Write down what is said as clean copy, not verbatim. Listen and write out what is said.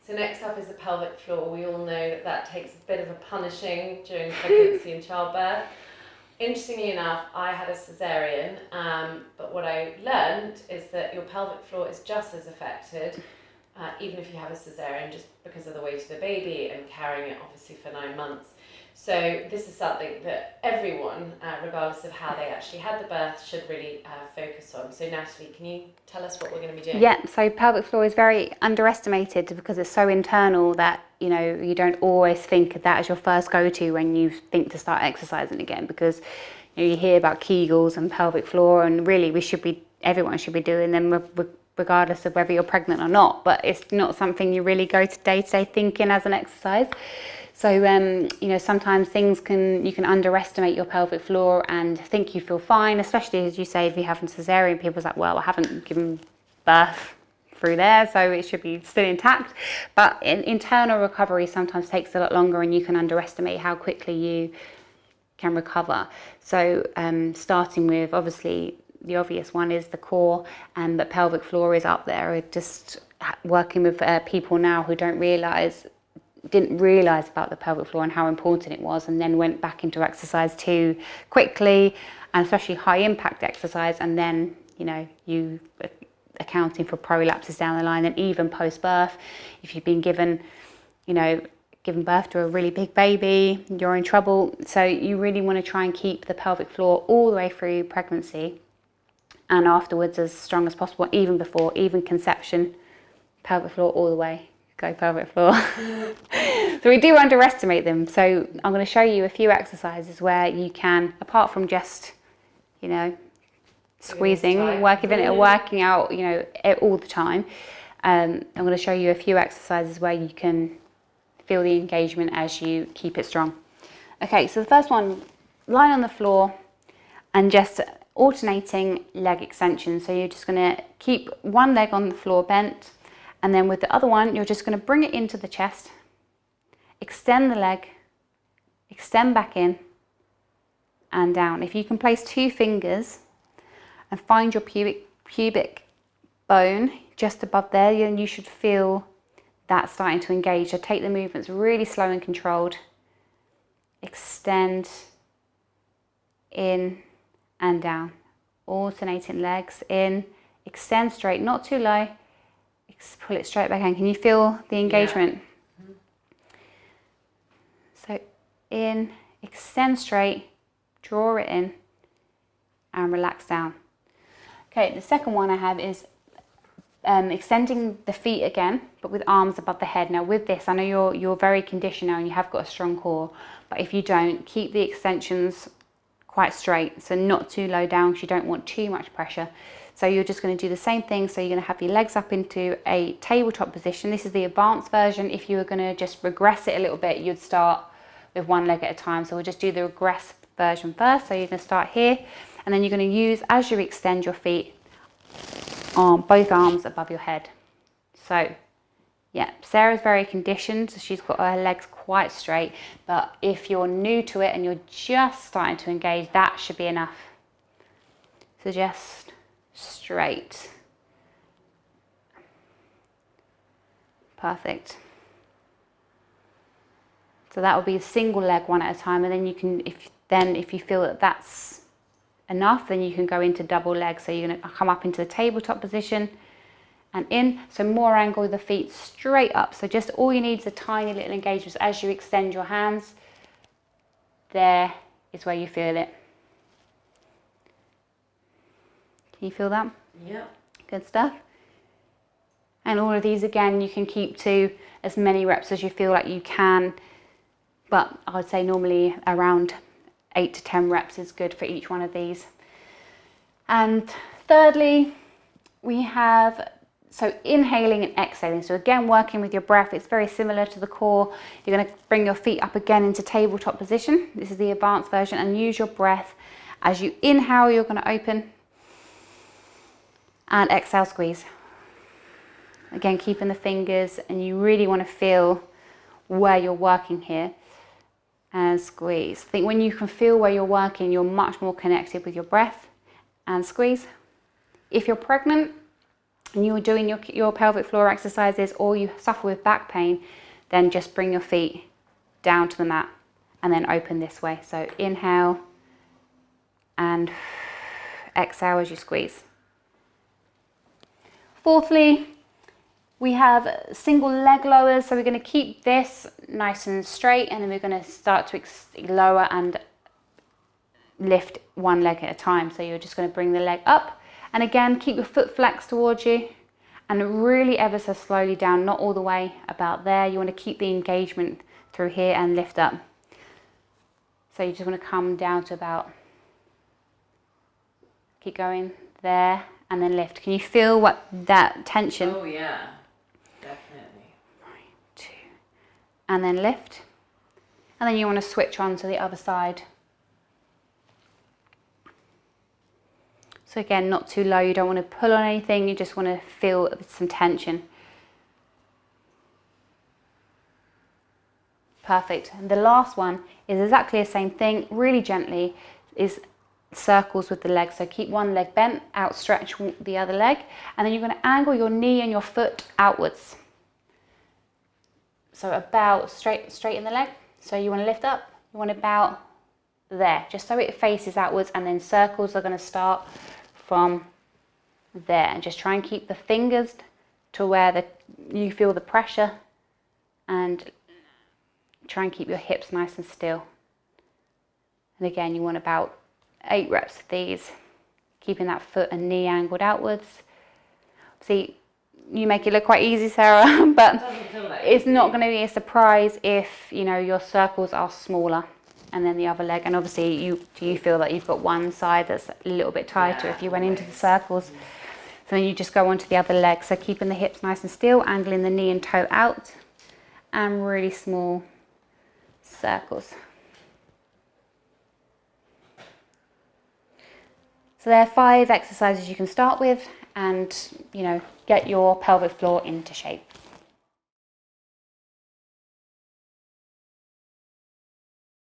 So next up is the pelvic floor. We all know that that takes a bit of a punishing during pregnancy and childbirth. Interestingly enough, I had a cesarean, but what I learned is that your pelvic floor is just as affected, even if you have a cesarean, just because of the weight of the baby and carrying it obviously for 9 months. So this is something that everyone, regardless of how they actually had the birth, should really focus on. So Natalie, can you tell us what we're going to be doing? Yeah, so pelvic floor is very underestimated because it's so internal that, you know, you don't always think of that as your first go-to when you think to start exercising again, because you hear about Kegels and pelvic floor, and really everyone should be doing them regardless of whether you're pregnant or not, but it's not something you really go to day-to-day thinking as an exercise. So, you know, sometimes you can underestimate your pelvic floor and think you feel fine, especially as you say, if you have a cesarean, people's like, well, I haven't given birth through there, so it should be still intact. But internal recovery sometimes takes a lot longer, and you can underestimate how quickly you can recover. So, starting with, obviously, the obvious one is the core, but pelvic floor is up there. Just working with people now who didn't realise about the pelvic floor and how important it was, and then went back into exercise too quickly, and especially high impact exercise, and then, you know, you accounting for prolapses down the line, and even post birth, if you've been given birth to a really big baby, you're in trouble. So you really want to try and keep the pelvic floor all the way through pregnancy and afterwards as strong as possible, even before, even conception, pelvic floor all the way. Go pelvic floor. So we do underestimate them. So I'm going to show you a few exercises where you can, apart from just, you know, squeezing, working out, you know, all the time. I'm going to show you a few exercises where you can feel the engagement as you keep it strong. Okay, so the first one, lying on the floor and just alternating leg extension. So you're just going to keep one leg on the floor bent, and then with the other one, you're just going to bring it into the chest, extend the leg, extend back in and down. If you can place 2 fingers and find your pubic bone just above there, then you should feel that starting to engage. So take the movements really slow and controlled. Extend, in and down. Alternating legs, in, extend straight, not too low. Pull it straight back in. Can you feel the engagement? Yeah. So in, extend straight, draw it in and relax down. Okay, the second one I have is extending the feet again, but with arms above the head. Now with this, I know you're very conditioned now and you have got a strong core, but if you don't, keep the extensions quite straight, so not too low down because you don't want too much pressure. So you're just going to do the same thing. So you're going to have your legs up into a tabletop position. This is the advanced version. If you were going to just regress it a little bit, you'd start with one leg at a time. So we'll just do the regress version first. So you're going to start here, and then you're going to use, as you extend your feet, both arms above your head. So yeah, Sarah's very conditioned, so she's got her legs quite straight, but if you're new to it and you're just starting to engage, that should be enough. So just straight. Perfect. So that will be a single leg one at a time, and then you can, if you feel that that's enough, then you can go into double leg. So you're going to come up into the tabletop position and in, so more angle with the feet straight up. So just all you need is a tiny little engagement. So as you extend your hands, there is where you feel it. Can you feel that? Yeah. Good stuff. And all of these again, you can keep to as many reps as you feel like you can, but I would say normally around 8 to 10 reps is good for each one of these. And thirdly, we have, so inhaling and exhaling. So again, working with your breath, it's very similar to the core. You're going to bring your feet up again into tabletop position. This is the advanced version, and use your breath. As you inhale, you're going to open, and exhale, squeeze. Again, keeping the fingers, and you really want to feel where you're working here. And squeeze. I think when you can feel where you're working, you're much more connected with your breath. And squeeze. If you're pregnant, and you're doing your pelvic floor exercises, or you suffer with back pain, then just bring your feet down to the mat and then open this way. So inhale and exhale as you squeeze. Fourthly, we have single leg lowers. So we're going to keep this nice and straight, and then we're going to start to lower and lift one leg at a time. So you're just going to bring the leg up, and again, keep your foot flexed towards you, and really ever so slowly down, not all the way about there. You want to keep the engagement through here and lift up. So you just want to come down to about, keep going there, and then lift. Can you feel that tension? Oh yeah, definitely. 2, and then lift. And then you want to switch on to the other side. So again, not too low, you don't want to pull on anything, you just want to feel some tension. Perfect. And the last one is exactly the same thing, really gently, is circles with the leg. So keep one leg bent, outstretch the other leg, and then you're going to angle your knee and your foot outwards. So about straight in the leg. So you want to lift up, you want to about there, just so it faces outwards, and then circles are going to start from there. And just try and keep the fingers to where you feel the pressure, and try and keep your hips nice and still. And again, you want about 8 reps of these, keeping that foot and knee angled outwards. See, you make it look quite easy, Sarah, but it's not going to be a surprise if, you know, your circles are smaller and then the other leg. And obviously, do you feel that you've got one side that's a little bit tighter if you went into the circles? So then you just go on to the other leg. So keeping the hips nice and still, angling the knee and toe out, and really small circles. So there are 5 exercises you can start with, and, you know, get your pelvic floor into shape.